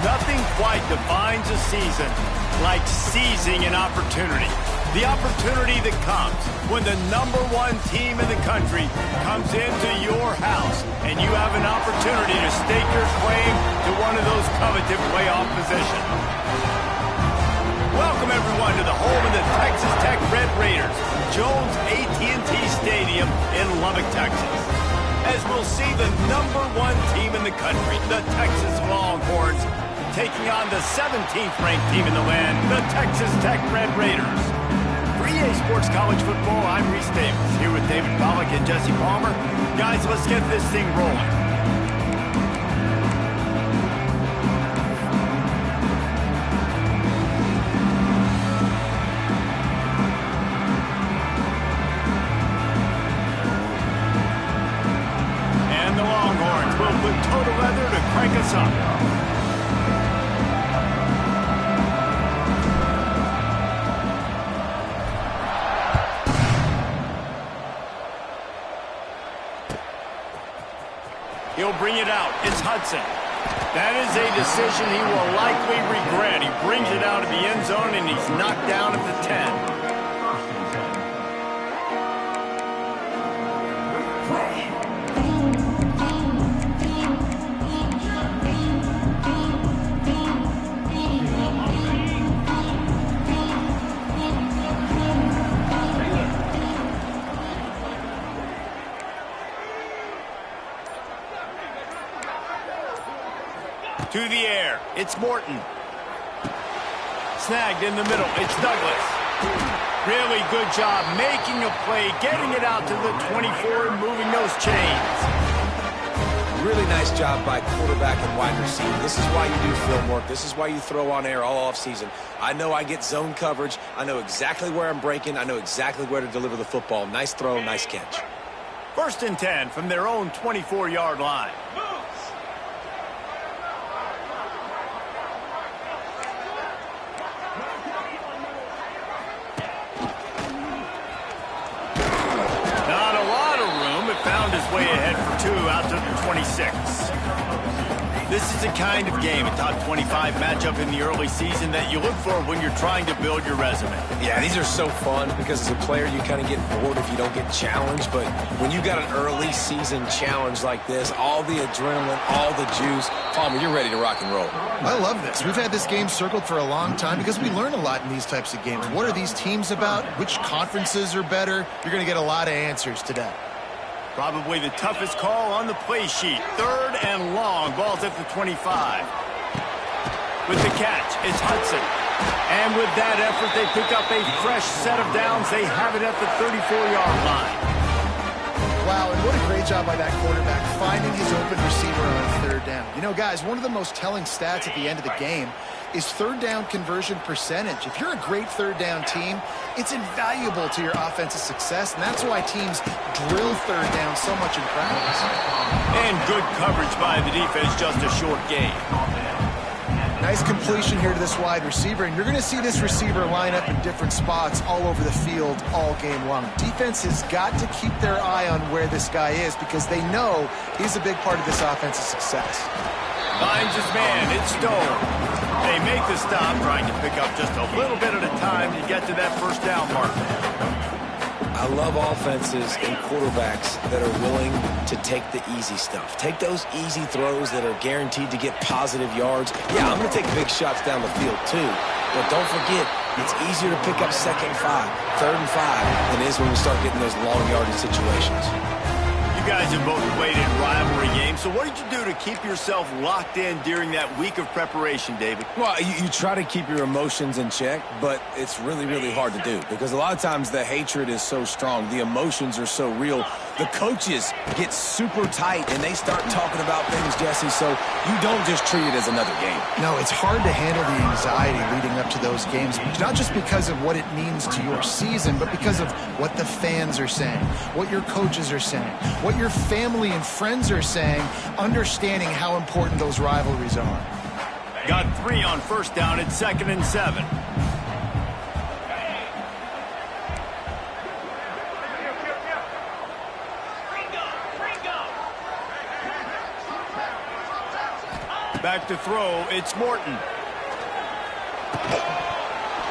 Nothing quite defines a season like seizing an opportunity. The opportunity that comes when the #1 team in the country comes into your house and you have an opportunity to stake your claim to one of those coveted playoff positions. Welcome, everyone, to the home of the Texas Tech Red Raiders, Jones AT&T Stadium in Lubbock, Texas. As we'll see the #1 team in the country, the Texas Longhorns, taking on the 17th ranked team in the land, the Texas Tech Red Raiders. For EA Sports College Football, I'm Reese Davis, here with David Pollack and Jesse Palmer. Guys, let's get this thing rolling. And the Longhorns will put total leather to crank us up. He'll bring it out. It's Hudson. That is a decision he will likely regret. He brings it out of the end zone, and he's knocked down at the 10. To the air, it's Morton. Snagged in the middle, it's Douglas. Really good job making a play, getting it out to the 24 and moving those chains. Really nice job by quarterback and wide receiver. This is why you do film work. This is why you throw on air all offseason. I know I get zone coverage. I know exactly where I'm breaking. I know exactly where to deliver the football. Nice throw, nice catch. 1st and 10 from their own 24-yard line. Found his way ahead for 2 out to the 26. This is the kind of game, a top 25 matchup in the early season that you look for when you're trying to build your resume. Yeah, these are so fun because as a player you kind of get bored if you don't get challenged, but when you got an early season challenge like this, all the adrenaline, all the juice, Palmer, you're ready to rock and roll. I love this. We've had this game circled for a long time because we learn a lot in these types of games. What are these teams about? Which conferences are better? You're going to get a lot of answers today. Probably the toughest call on the play sheet. 3rd and long. Ball's at the 25. With the catch, it's Hudson. And with that effort, they pick up a fresh set of downs. They have it at the 34-yard line. Wow, and what a great job by that quarterback finding his open receiver on 3rd down. You know, guys, one of the most telling stats at the end of the game is 3rd down conversion percentage. If you're a great 3rd down team, it's invaluable to your offensive success, and that's why teams drill 3rd down so much in practice. And good coverage by the defense, just a short gain. Nice completion here to this wide receiver, and you're going to see this receiver line up in different spots all over the field all game long. Defense has got to keep their eye on where this guy is because they know he's a big part of this offensive success. Finds his man, it's Stone. They make the stop, trying to pick up just a little bit at a time to get to that 1st down mark. I love offenses and quarterbacks that are willing to take the easy stuff. Take those easy throws that are guaranteed to get positive yards. Yeah, I'm going to take big shots down the field too. But don't forget, it's easier to pick up 2nd and 5, 3rd and 5 than it is when we start getting those long yardage situations. You guys have both played in rivalry games, so what did you do to keep yourself locked in during that week of preparation, David? Well, you try to keep your emotions in check, but it's really, really hard to do because a lot of times the hatred is so strong, the emotions are so real. The coaches get super tight and they start talking about things, Jesse, so you don't just treat it as another game. No, it's hard to handle the anxiety leading up to those games, not just because of what it means to your season, but because of what the fans are saying, what your coaches are saying, what your family and friends are saying, understanding how important those rivalries are. Got 3 on 1st down at 2nd and 7. Back to throw, it's Morton.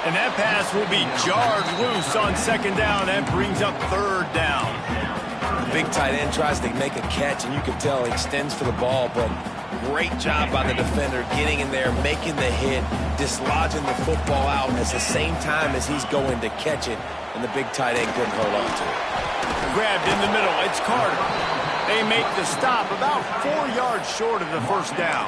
And that pass will be jarred loose on second down. That brings up third down. The big tight end tries to make a catch, and you can tell he extends for the ball, but great job by the defender getting in there, making the hit, dislodging the football out at the same time as he's going to catch it, and the big tight end couldn't hold on to it. Grabbed in the middle, it's Carter. They make the stop about 4 yards short of the first down.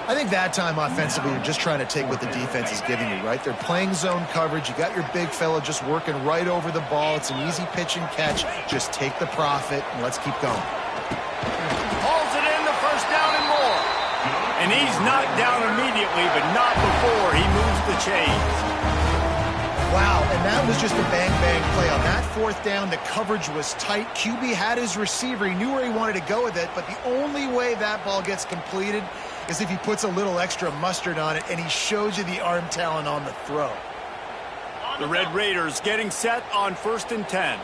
I think that time offensively, you're just trying to take what the defense is giving you, right? They're playing zone coverage. You got your big fella just working right over the ball. It's an easy pitch and catch. Just take the profit, and let's keep going. Hauls it in, the first down and more. And he's knocked down immediately, but not before he moves the chains. Wow, and that was just a bang-bang play. On that fourth down, the coverage was tight. QB had his receiver. He knew where he wanted to go with it, but the only way that ball gets completed is if he puts a little extra mustard on it, and he shows you the arm talent on the throw. The Red Raiders getting set on 1st and 10.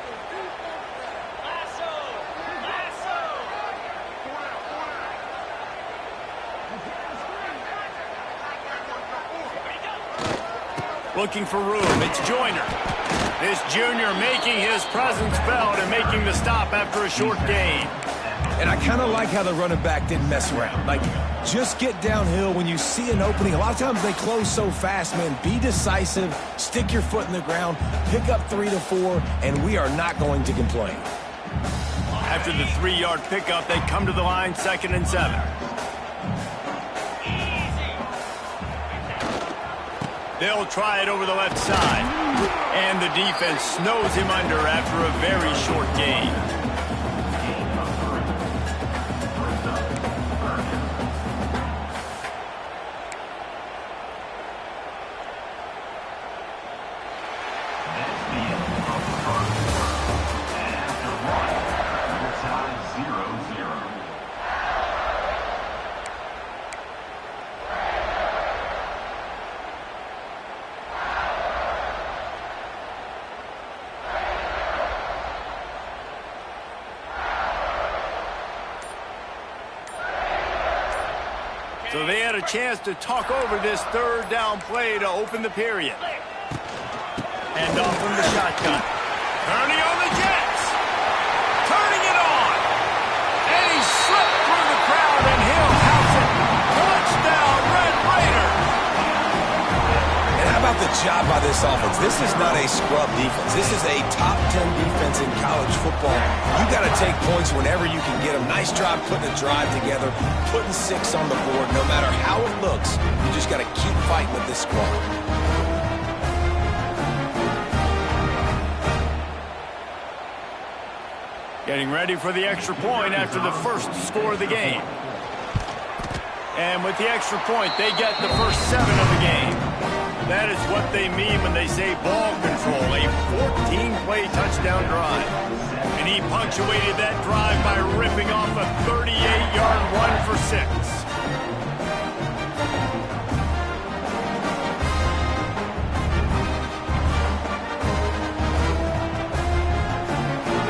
Looking for room, it's Joyner. This junior making his presence felt and making the stop after a short gain. And I kind of like how the running back didn't mess around. Like, just get downhill when you see an opening. A lot of times they close so fast, man. Be decisive, stick your foot in the ground, pick up 3 to 4, and we are not going to complain. After the 3-yard pickup, they come to the line, 2nd and 7. They'll try it over the left side. And the defense snows him under after a very short gain. So they had a chance to talk over this third down play to open the period. And off from the shotgun. Turning on the Jets. Turning it on. And he slipped through the crowd and he'll house it. Touchdown, Red Raiders. And how about the job by this offense? This is not a scrub defense. This is a top 10 defense in college football. You got to take points whenever you can get them. Nice job putting a drive together, putting 6 on the board. No matter how it looks, you just got to keep fighting with this squad. Getting ready for the extra point after the first score of the game. And with the extra point, they get the first 7 of the game. That is what they mean when they say ball control, a 14-play touchdown drive. And he punctuated that drive by ripping off a 38-yard run for 6.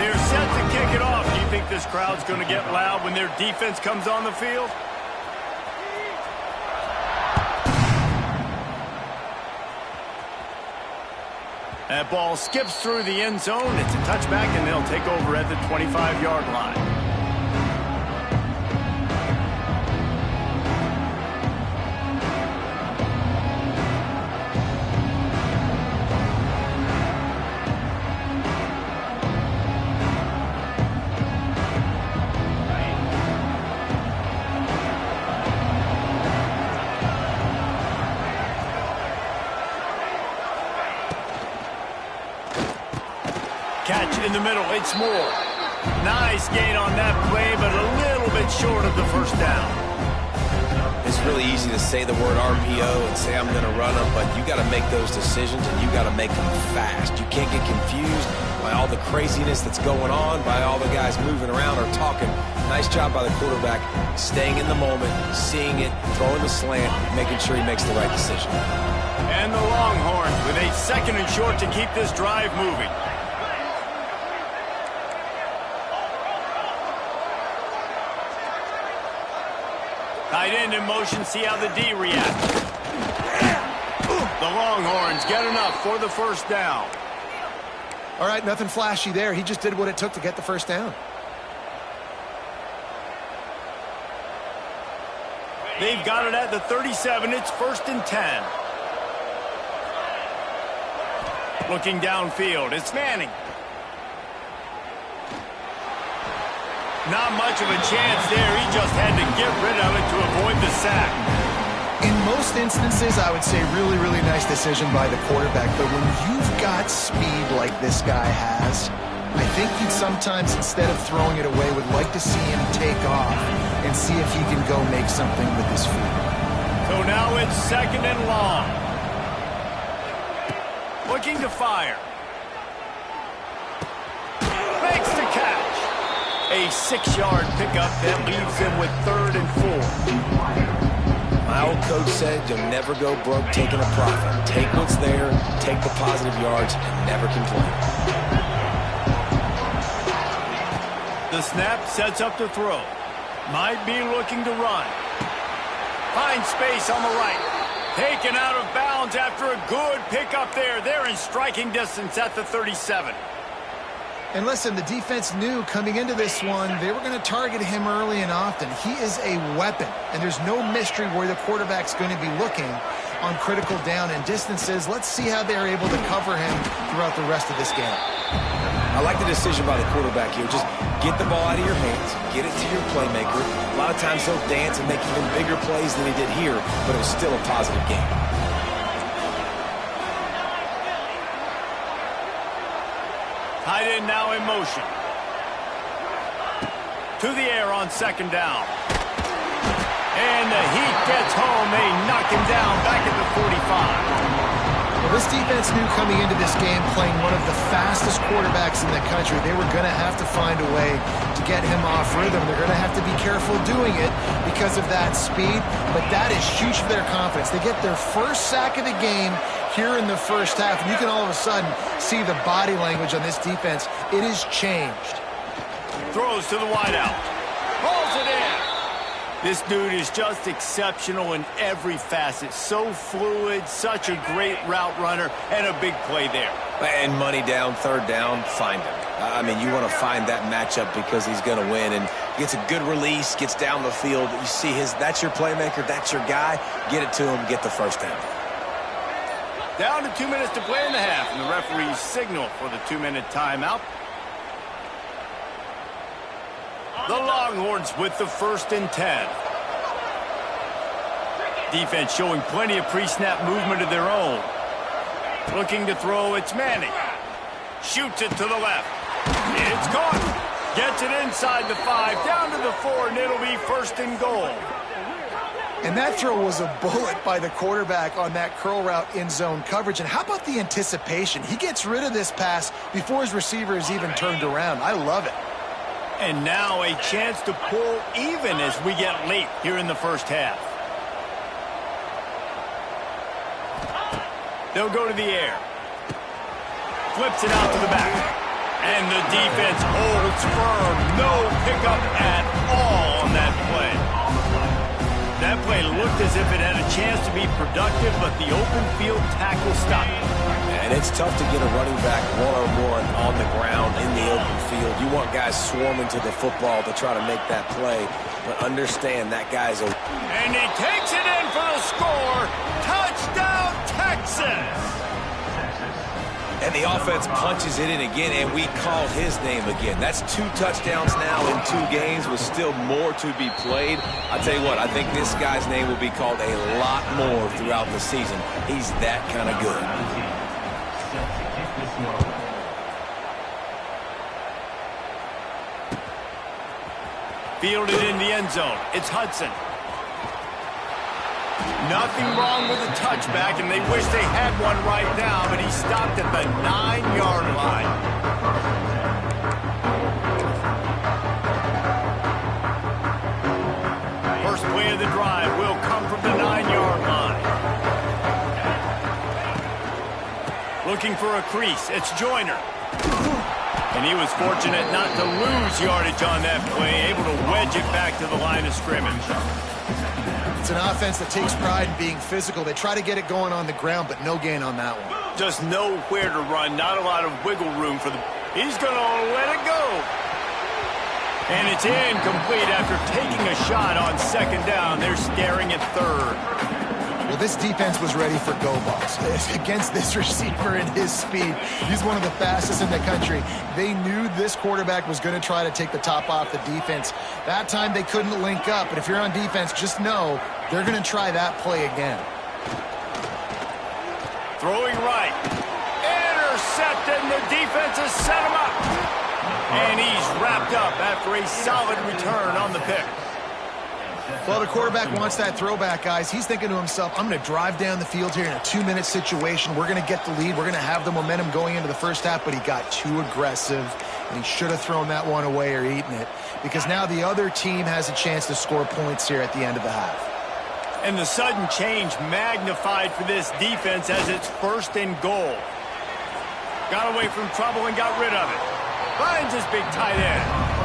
They're set to kick it off. Do you think this crowd's going to get loud when their defense comes on the field? That ball skips through the end zone. It's a touchback, and they'll take over at the 25-yard line. Catch in the middle, it's Moore. Nice gain on that play, but a little bit short of the first down. It's really easy to say the word RPO and say I'm going to run them, but you got to make those decisions, and you got to make them fast. You can't get confused by all the craziness that's going on, by all the guys moving around or talking. Nice job by the quarterback, staying in the moment, seeing it, throwing the slant, making sure he makes the right decision. And the Longhorns with a 2nd and short to keep this drive moving. Tight end in motion, see how the D reacts. The Longhorns get enough for the first down. All right, nothing flashy there. He just did what it took to get the first down. They've got it at the 37. It's 1st and 10. Looking downfield, it's Manning. Not much of a chance there. He just had to get rid of it to avoid the sack. In most instances, I would say really, really nice decision by the quarterback. But when you've got speed like this guy has, I think you'd sometimes, instead of throwing it away, would like to see him take off and see if he can go make something with his feet. So now it's 2nd and long. Looking to fire. Makes the catch. A 6-yard pickup that leaves him with 3rd and 4. My old coach said you'll never go broke taking a profit. Take what's there, take the positive yards, and never complain. The snap sets up the throw. Might be looking to run. Finds space on the right. Taken out of bounds after a good pickup there. They're in striking distance at the 37. And listen, the defense knew coming into this one, they were going to target him early and often. He is a weapon, and there's no mystery where the quarterback's going to be looking on critical down and distances. Let's see how they're able to cover him throughout the rest of this game. I like the decision by the quarterback here. Just get the ball out of your hands, get it to your playmaker. A lot of times he'll dance and make even bigger plays than he did here, but it was still a positive game. Tight end now in motion. To the air on 2nd down. And the heat gets home. They knock him down back at the 45. Well, this defense knew coming into this game, playing one of the fastest quarterbacks in the country, they were going to have to find a way to get him off rhythm. They're going to have to be careful doing it because of that speed, but that is huge for their confidence. They get their first sack of the game here in the first half, and you can all of a sudden see the body language on this defense. It is changed. Throws to the wideout. Pulls it in. This dude is just exceptional in every facet. So fluid, such a great route runner, and a big play there. And money down, 3rd down, find him. I mean, you want to find that matchup because he's going to win, and gets a good release, gets down the field. You see that's your playmaker, that's your guy. Get it to him, get the first down. Down to 2 minutes to play in the half, and the referees signal for the 2-minute timeout. The Longhorns with the 1st and 10. Defense showing plenty of pre-snap movement of their own. Looking to throw, it's Manning. Shoots it to the left. It's caught. Gets it inside the 5, down to the 4, and it'll be 1st and goal. And that throw was a bullet by the quarterback on that curl route in zone coverage. And how about the anticipation? He gets rid of this pass before his receiver is even turned around. I love it. And now a chance to pull even as we get late here in the first half. They'll go to the air. Flips it out to the back. And the defense holds firm. No pickup at all on that play. That play looked as if it had a chance to be productive, but the open field tackle stopped it. And it's tough to get a running back one-on-one on the ground in the open field. You want guys swarming to the football to try to make that play, but understand that guy's a... And he takes it in for the score. Touchdown, Texas! And the offense punches it in again, and we call his name again. That's 2 touchdowns now in 2 games with still more to be played. I tell you what, I think this guy's name will be called a lot more throughout the season. He's that kind of good. Fielded in the end zone. It's Hudson. Nothing wrong with the touchback, and they wish they had one right now, but he stopped at the 9-yard line. First play of the drive will come from the 9-yard line. Looking for a crease. It's Joyner. And he was fortunate not to lose yardage on that play, able to wedge it back to the line of scrimmage. It's an offense that takes pride in being physical. They try to get it going on the ground, but no gain on that one. Just nowhere to run, not a lot of wiggle room for the... He's going to let it go. And it's incomplete after taking a shot on second down. They're staring at third. Well, this defense was ready for go balls. Against this receiver and his speed, he's one of the fastest in the country. They knew this quarterback was going to try to take the top off the defense. That time they couldn't link up, but if you're on defense, just know they're going to try that play again. Throwing right. Intercepted, and the defense has set him up. And he's wrapped up after a solid return on the pick. Well, the quarterback wants that throwback, guys. He's thinking to himself, I'm going to drive down the field here in a 2-minute situation. We're going to get the lead. We're going to have the momentum going into the first half, but he got too aggressive, and he should have thrown that one away or eaten it, because now the other team has a chance to score points here at the end of the half. And the sudden change magnified for this defense as it's first and goal. Got away from trouble and got rid of it. Finds his big tight end.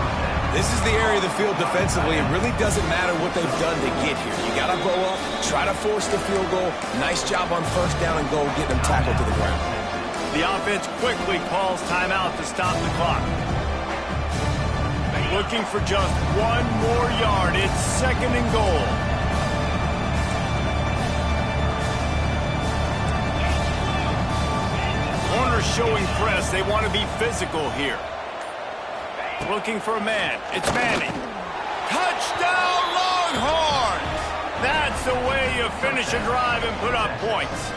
This is the area of the field defensively. It really doesn't matter what they've done to get here. You got to go up, try to force the field goal. Nice job on first down and goal, getting them tackled to the ground. The offense quickly calls timeout to stop the clock. Looking for just one more yard. It's second and goal. Corners showing press. They want to be physical here. Looking for a man. It's Manning. Touchdown, Longhorns! That's the way you finish a drive and put up points.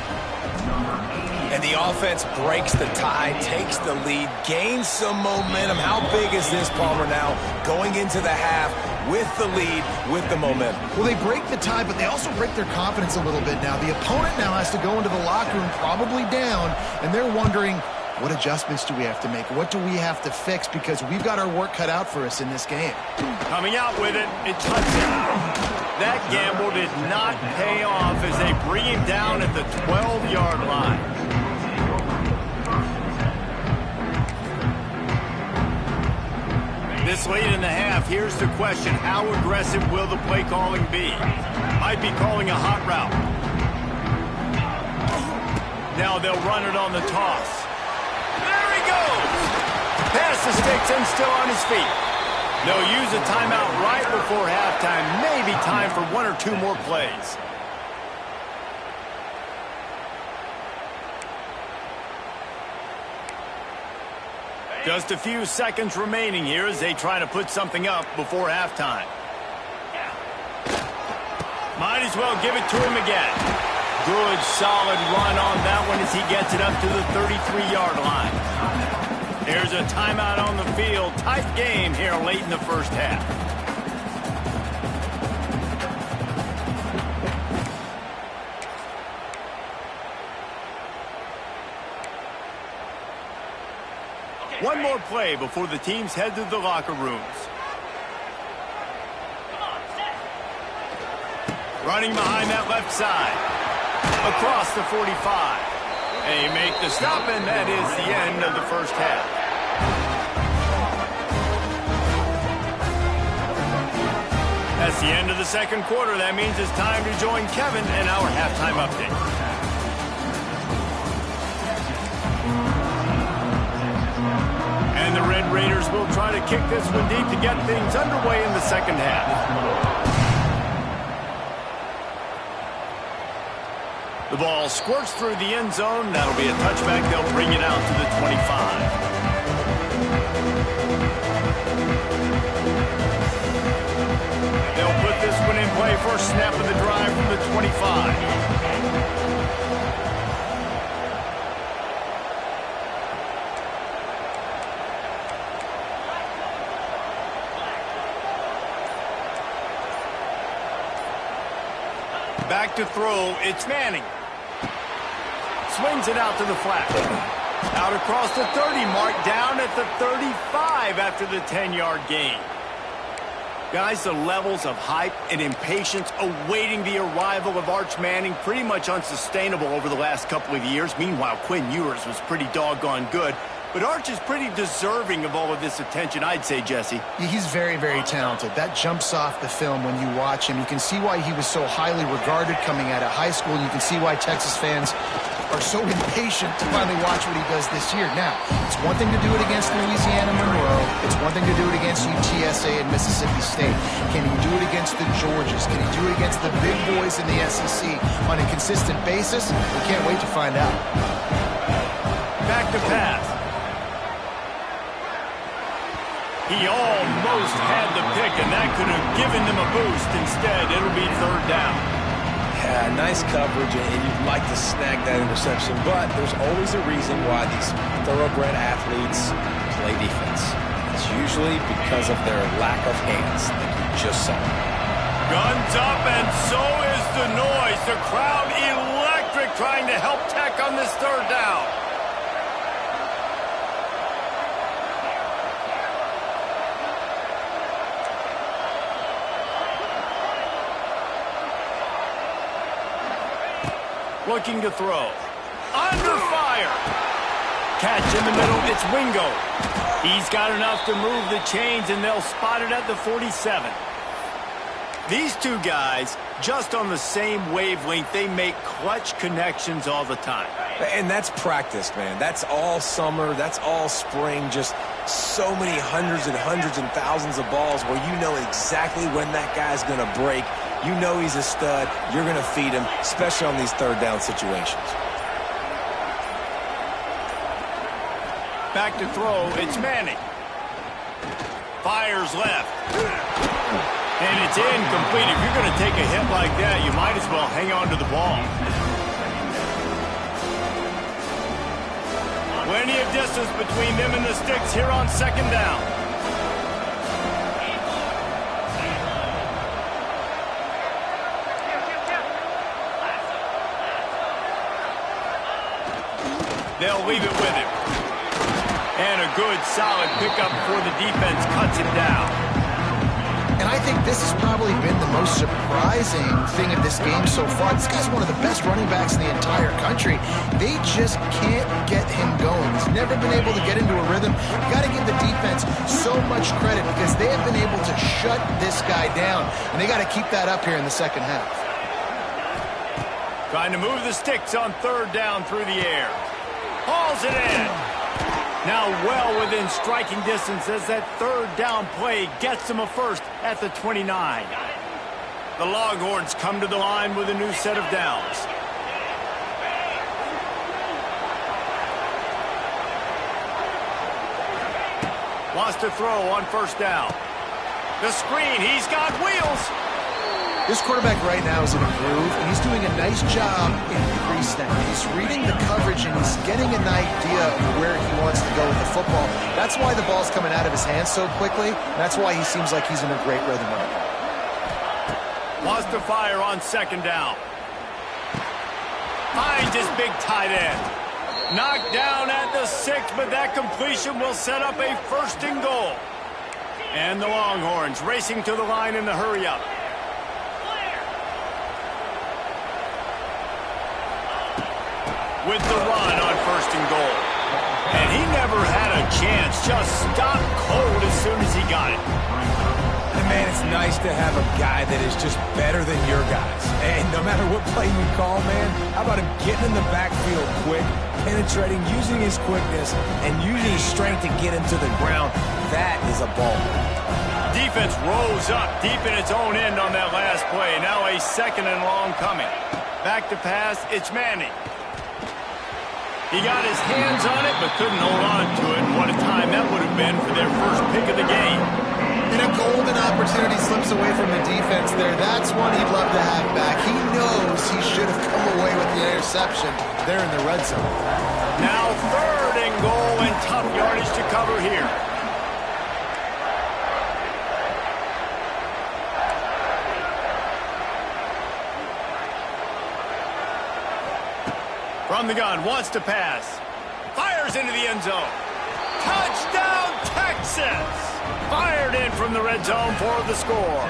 And the offense breaks the tie, takes the lead, gains some momentum. How big is this, Palmer, now? Going into the half with the lead, with the momentum. Well, they break the tie, but they also break their confidence a little bit now. The opponent now has to go into the locker room probably down, and they're wondering, what adjustments do we have to make? What do we have to fix? Because we've got our work cut out for us in this game. Coming out with it, it's touchdown. That gamble did not pay off as they bring him down at the 12-yard line. This late in the half, here's the question. How aggressive will the play calling be? Might be calling a hot route. Now they'll run it on the toss. There he goes! Past the sticks and still on his feet. They'll use a timeout right before halftime. Maybe time for one or two more plays. Just a few seconds remaining here as they try to put something up before halftime. Might as well give it to him again. Good, solid run on that one as he gets it up to the 33-yard line. There's a timeout on the field. Tight game here late in the first half. One more play before the teams head to the locker rooms. Running behind that left side. Across the 45. They make the stop, and that is the end of the first half. That's the end of the second quarter. That means it's time to join Kevin in our halftime update. And the Red Raiders will try to kick this one deep to get things underway in the second half. The ball squirts through the end zone. That'll be a touchback. They'll bring it out to the 25. They'll put this one in play for a snap of the drive from the 25. Back to throw. It's Manning. Swings it out to the flat. Out across the 30 mark, down at the 35 after the 10-yard gain. Guys, the levels of hype and impatience awaiting the arrival of Arch Manning pretty much unsustainable over the last couple of years. Meanwhile, Quinn Ewers was pretty doggone good. But Arch is pretty deserving of all of this attention, I'd say, Jesse. He's very, very talented. That jumps off the film when you watch him. You can see why he was so highly regarded coming out of high school, and you can see why Texas fans are so impatient to finally watch what he does this year. Now, it's one thing to do it against Louisiana Monroe. It's one thing to do it against UTSA and Mississippi State. Can he do it against the Georgias? Can he do it against the big boys in the SEC on a consistent basis? We can't wait to find out. Back to pass. He almost had the pick, and that could have given them a boost. Instead, it'll be third down. Yeah, nice coverage, and you'd like to snag that interception, but there's always a reason why these thoroughbred athletes play defense. It's usually because of their lack of hands, like you just saw. Guns up, and so is the noise. The crowd electric, trying to help Tech on this third down. Looking to throw. Under fire. Catch in the middle. It's Wingo. He's got enough to move the chains, and they'll spot it at the 47. These two guys, just on the same wavelength, they make clutch connections all the time. And that's practice, man. That's all summer. That's all spring. Just so many hundreds and thousands of balls where you know exactly when that guy's going to break. You know he's a stud. You're going to feed him, especially on these third down situations. Back to throw. It's Manning. Fires left. And it's incomplete. If you're going to take a hit like that, you might as well hang on to the ball. Plenty of distance between them and the sticks here on second down. They'll leave it with him. And a good, solid pickup before the defense cuts him down. And I think this has probably been the most surprising thing of this game so far. This guy's one of the best running backs in the entire country. They just can't get him going. He's never been able to get into a rhythm. You got to give the defense so much credit because they have been able to shut this guy down. And they got to keep that up here in the second half. Trying to move the sticks on third down through the air. Hauls it in. Now well within striking distance as that third down play gets them a first at the 29. The Longhorns come to the line with a new set of downs. Wants to throw on first down. The screen, he's got wheels. This quarterback right now is in a groove, and he's doing a nice job in pre-snap. He's reading the coverage, and he's getting an idea of where he wants to go with the football. That's why the ball's coming out of his hands so quickly. That's why he seems like he's in a great rhythm right now. Wants to fire on second down. Finds his big tight end. Knocked down at the 6, but that completion will set up a first and goal. And the Longhorns racing to the line in the hurry-up. With the run on first and goal. And he never had a chance. Just stopped cold as soon as he got it. And man, it's nice to have a guy that is just better than your guys. And no matter what play you call, man, how about him getting in the backfield quick, penetrating, using his quickness, and using his strength to get him to the ground. That is a ball. Defense rose up deep in its own end on that last play. Now a second and long coming. Back to pass, it's Manning. He got his hands on it, but couldn't hold on to it. And what a time that would have been for their first pick of the game. And a golden opportunity slips away from the defense there. That's one he'd love to have back. He knows he should have come away with the interception there in the red zone. Now third and goal, and tough yardage to cover here. From the gun, wants to pass. Fires into the end zone. Touchdown, Texas! Fired in from the red zone for the score.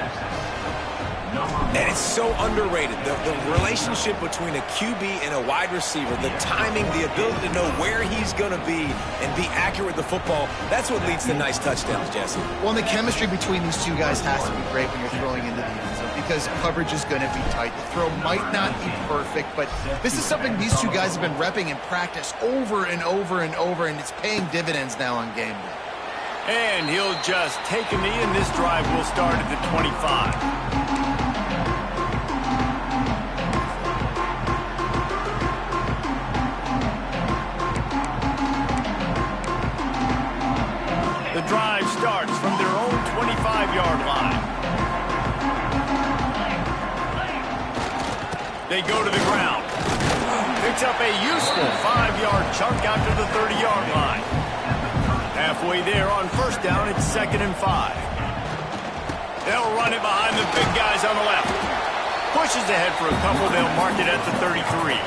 And it's so underrated. The relationship between a QB and a wide receiver, the timing, the ability to know where he's going to be and be accurate with the football, that's what leads to nice touchdowns, Jesse. Well, the chemistry between these two guys has to be great when you're throwing into the end zone because coverage is going to be tight. The throw might not be perfect, but this is something these two guys have been repping in practice over and over and over, and it's paying dividends now on game day. And he'll just take a knee, and this drive will start at the 25. The drive starts from their own 25-yard line. They go to the ground. Picks up a useful 5-yard chunk out to the 30-yard line. Halfway there on first down, it's 2nd and 5. They'll run it behind the big guys on the left. Pushes ahead for a couple. They'll mark it at the 33.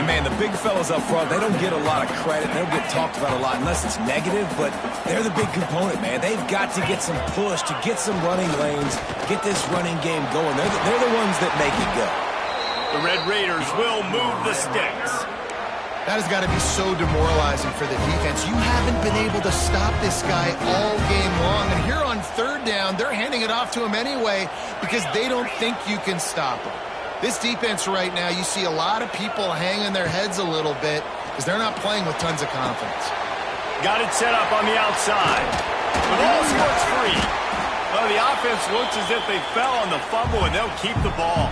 And, man, the big fellas up front, they don't get a lot of credit. They don't get talked about a lot unless it's negative, but they're the big component, man. They've got to get some push, to get some running lanes, get this running game going. They're the ones that make it go. The Red Raiders will move the sticks. That has got to be so demoralizing for the defense. You haven't been able to stop this guy all game long. And here on third down, they're handing it off to him anyway because they don't think you can stop him. This defense right now, you see a lot of people hanging their heads a little bit because they're not playing with tons of confidence. Got it set up on the outside. The ball squirts free. Well, the offense looks as if they fell on the fumble, and they'll keep the ball.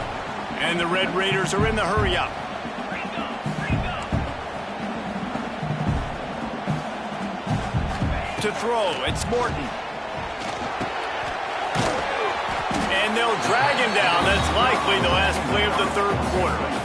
And the Red Raiders are in the hurry-up. To throw, it's Morton. And they'll drag him down. That's likely the last play of the third quarter.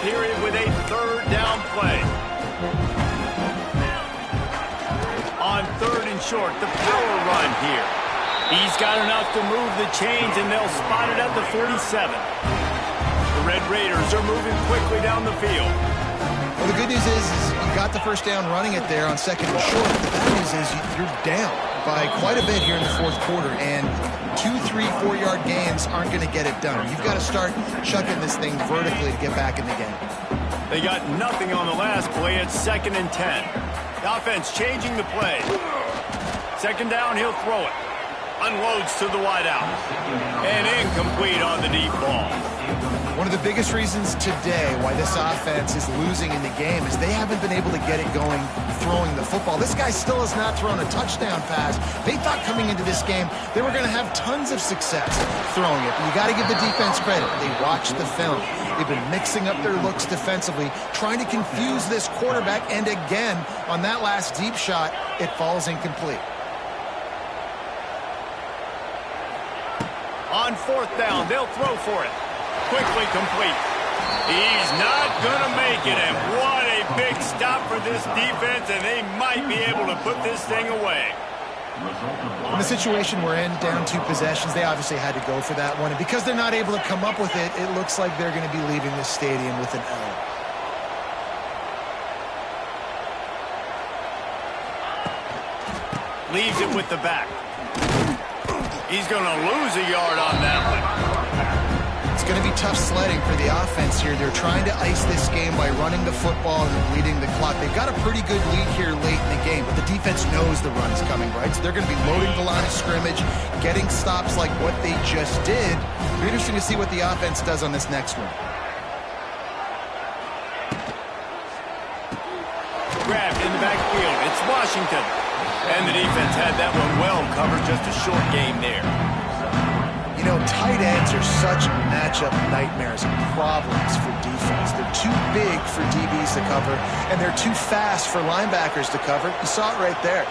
Period with a third down play. On 3rd and short, the power run here. He's got enough to move the chains, and they'll spot it at the 47. The Red Raiders are moving quickly down the field. Well, the good news is you got the first down running it there on 2nd and short. The bad news is you're down by quite a bit here in the fourth quarter, and 2, 3, 4-yard gains aren't going to get it done. You've got to start chucking this thing vertically to get back in the game. They got nothing on the last play. It's 2nd and 10. The offense changing the play. 2nd down, he'll throw it. Unloads to the wideout. And incomplete on the deep ball. One of the biggest reasons today why this offense is losing in the game is they haven't been able to get it going throwing the football. This guy still has not thrown a touchdown pass. They thought coming into this game they were going to have tons of success throwing it. But you got to give the defense credit. They watched the film. They've been mixing up their looks defensively, trying to confuse this quarterback. And again, on that last deep shot, it falls incomplete. On 4th down, they'll throw for it. Quickly complete. He's not going to make it, and what a big stop for this defense, and they might be able to put this thing away. In the situation we're in, down 2 possessions, they obviously had to go for that one, and because they're not able to come up with it, it looks like they're going to be leaving this stadium with an L. Leaves it with the back. He's going to lose a yard on that one. It's going to be tough sledding for the offense here. They're trying to ice this game by running the football and bleeding the clock. They've got a pretty good lead here late in the game, but the defense knows the run is coming, right? So they're going to be loading the line of scrimmage, getting stops like what they just did. It'll be interesting to see what the offense does on this next one. Grabbed in the backfield. It's Washington. And the defense had that one well covered. Just a short game there. You know, tight ends are such matchup nightmares and problems for defense. They're too big for DBs to cover, and they're too fast for linebackers to cover. You saw it right there.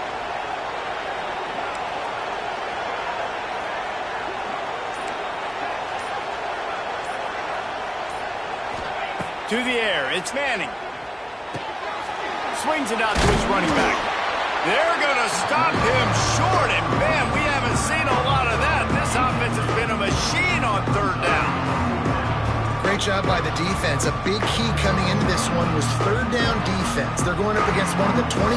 To the air, it's Manning. Swings it out to his running back. They're going to stop him short, and man, we haven't seen a lot of that. This offense has been a machine on third down. Great job by the defense. A big key coming into this one was third down defense. They're going up against one of the 25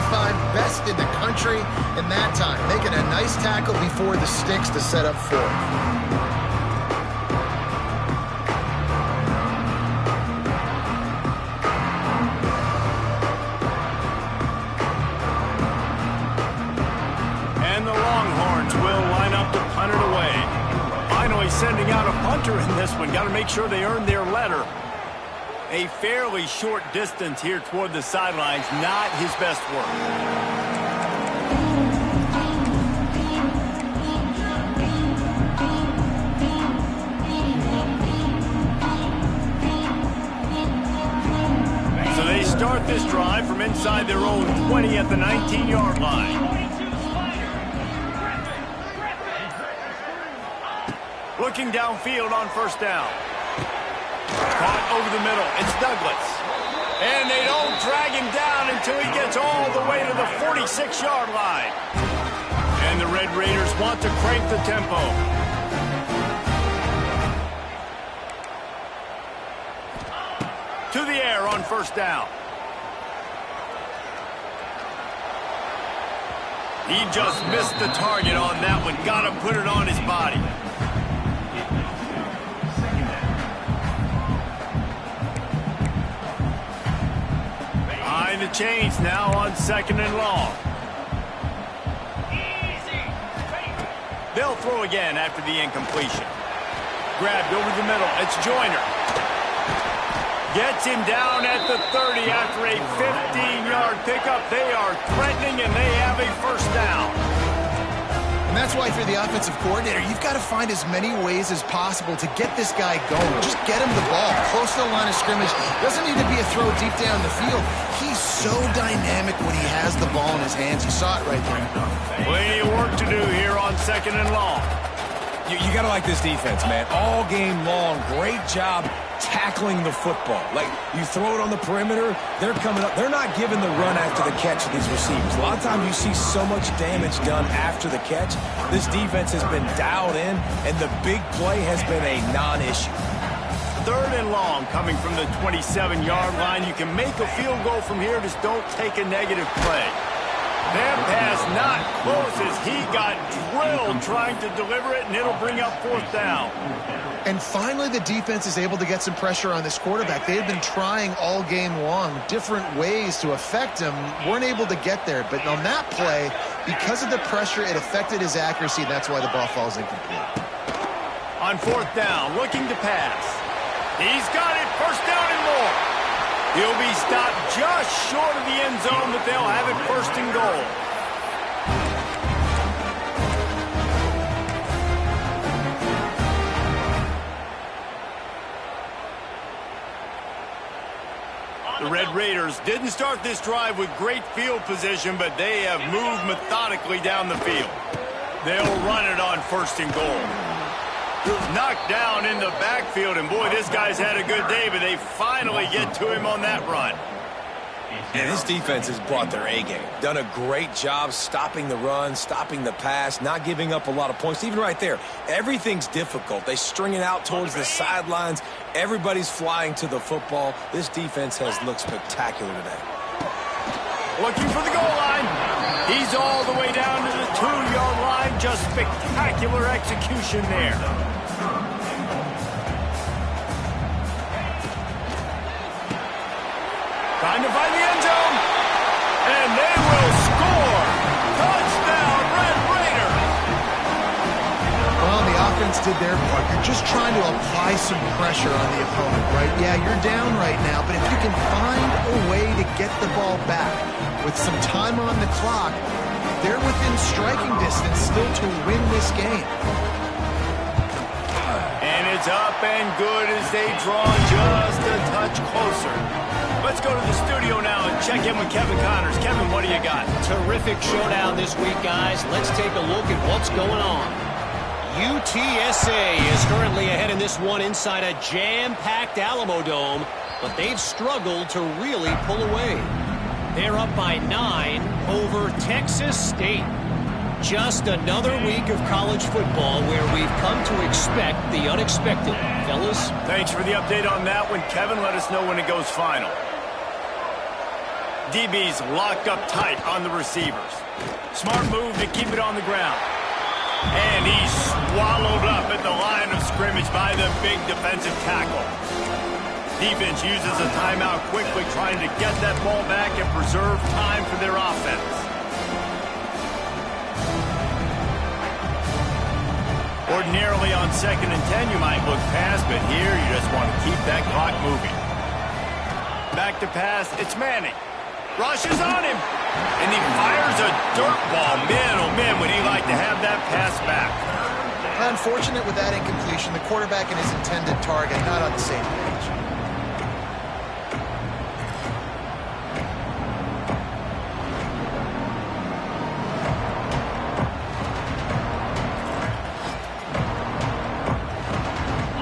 best in the country in that time, making a nice tackle before the sticks to set up fourth. Sending out a punter in this one. Got to make sure they earn their letter. A fairly short distance here toward the sidelines. Not his best work. So they start this drive from inside their own 20 at the 19-yard line. Looking downfield on first down. Caught over the middle. It's Douglas. And they don't drag him down until he gets all the way to the 46-yard line. And the Red Raiders want to crank the tempo. To the air on first down. He just missed the target on that one. Got to put it on his body. The chains now on second and long. They'll throw again after the incompletion. Grabbed over the middle. It's Joyner. Gets him down at the 30 after a 15-yard pickup. They are threatening, and they have a first down. And that's why, if you're the offensive coordinator, you've got to find as many ways as possible to get this guy going. Just get him the ball close to the line of scrimmage. Doesn't need to be a throw deep down the field. He's so dynamic when he has the ball in his hands. You saw it right there. Plenty of work to do here on second and long. You got to like this defense, man. All game long, great job tackling the football. Like, you throw it on the perimeter, they're coming up. They're not giving the run after the catch to these receivers. A lot of times you see so much damage done after the catch. This defense has been dialed in, and the big play has been a non-issue. Third and long coming from the 27-yard line. You can make a field goal from here, just don't take a negative play. That pass not close as he got drilled trying to deliver it, and it'll bring up fourth down. And finally, the defense is able to get some pressure on this quarterback. They had been trying all game long different ways to affect him, weren't able to get there. But on that play, because of the pressure, it affected his accuracy, and that's why the ball falls incomplete. On fourth down, looking to pass. He's got it, first down and more. He'll be stopped just short of the end zone, but they'll have it first and goal. The Red Raiders didn't start this drive with great field position, but they have moved methodically down the field. They'll run it on first and goal. Knocked down in the backfield, and boy, this guy's had a good day, but they finally get to him on that run. And this defense has brought their A-game. Done a great job stopping the run, stopping the pass, not giving up a lot of points. Even right there, everything's difficult. They string it out towards the sidelines. Everybody's flying to the football. This defense has looked spectacular today. Looking for the goal line. He's all the way down to the 2-yard line. Just spectacular execution there. Trying to find the end zone. And they will score. Touchdown, Red Raiders. Well, the offense did their part. You're just trying to apply some pressure on the opponent, right? Yeah, you're down right now, but if you can find a way to get the ball back with some time on the clock, they're within striking distance still to win this game. And it's up and good as they draw just a touch closer. Let's go to the studio now and check in with Kevin Connors. Kevin, what do you got? Terrific showdown this week, guys. Let's take a look at what's going on. UTSA is currently ahead in this one inside a jam-packed Alamo Dome. but they've struggled to really pull away. They're up by 9 over Texas State. Just another week of college football where we've come to expect the unexpected. Fellas? Thanks for the update on that one, Kevin. Let us know when it goes final. DB's locked up tight on the receivers. Smart move to keep it on the ground. And he's swallowed up at the line of scrimmage by the big defensive tackle. Defense uses a timeout quickly, trying to get that ball back and preserve time for their offense. Ordinarily on 2nd and 10, you might look past, but here you just want to keep that clock moving. Back to pass, it's Manning. Rushes on him, and he fires a dirt ball. Man, oh man, would he like to have that pass back. Unfortunate with that incompletion. The quarterback and his intended target not on the same page.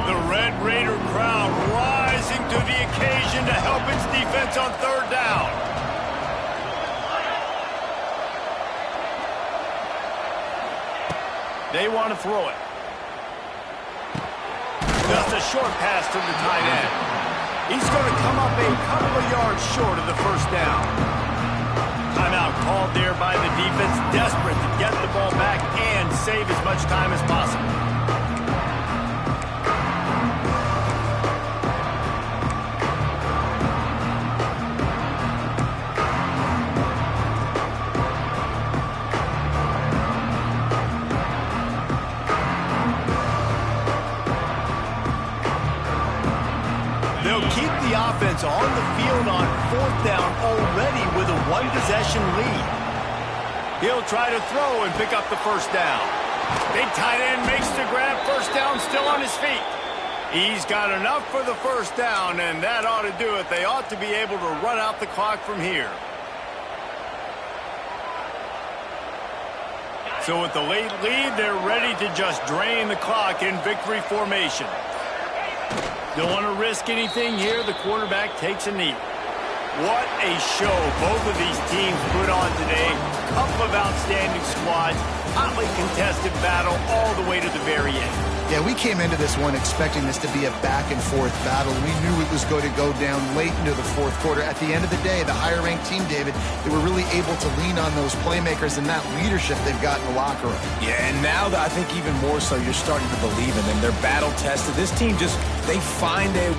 The Red Raider crowd rising to the occasion to help its defense on 3rd down. They want to throw it. Just a short pass to the tight end. He's going to come up a couple of yards short of the 1st down. Timeout called there by the defense, desperate to get the ball back and save as much time as possible. Keep the offense on the field on 4th down already with a 1-possession lead. He'll try to throw and pick up the 1st down. Big tight end makes the grab. 1st down, still on his feet. He's got enough for the 1st down, and that ought to do it. They ought to be able to run out the clock from here. So with the late lead, they're ready to just drain the clock in victory formation. Don't want to risk anything here. The quarterback takes a knee. What a show both of these teams put on today. Couple of outstanding squads. Hotly contested battle all the way to the very end. Yeah, we came into this one expecting this to be a back-and-forth battle. We knew it was going to go down late into the 4th quarter. At the end of the day, the higher-ranked team, David, they were really able to lean on those playmakers and that leadership they've got in the locker room. Yeah, and now I think even more so, you're starting to believe in them. They're battle-tested. This team just, they find a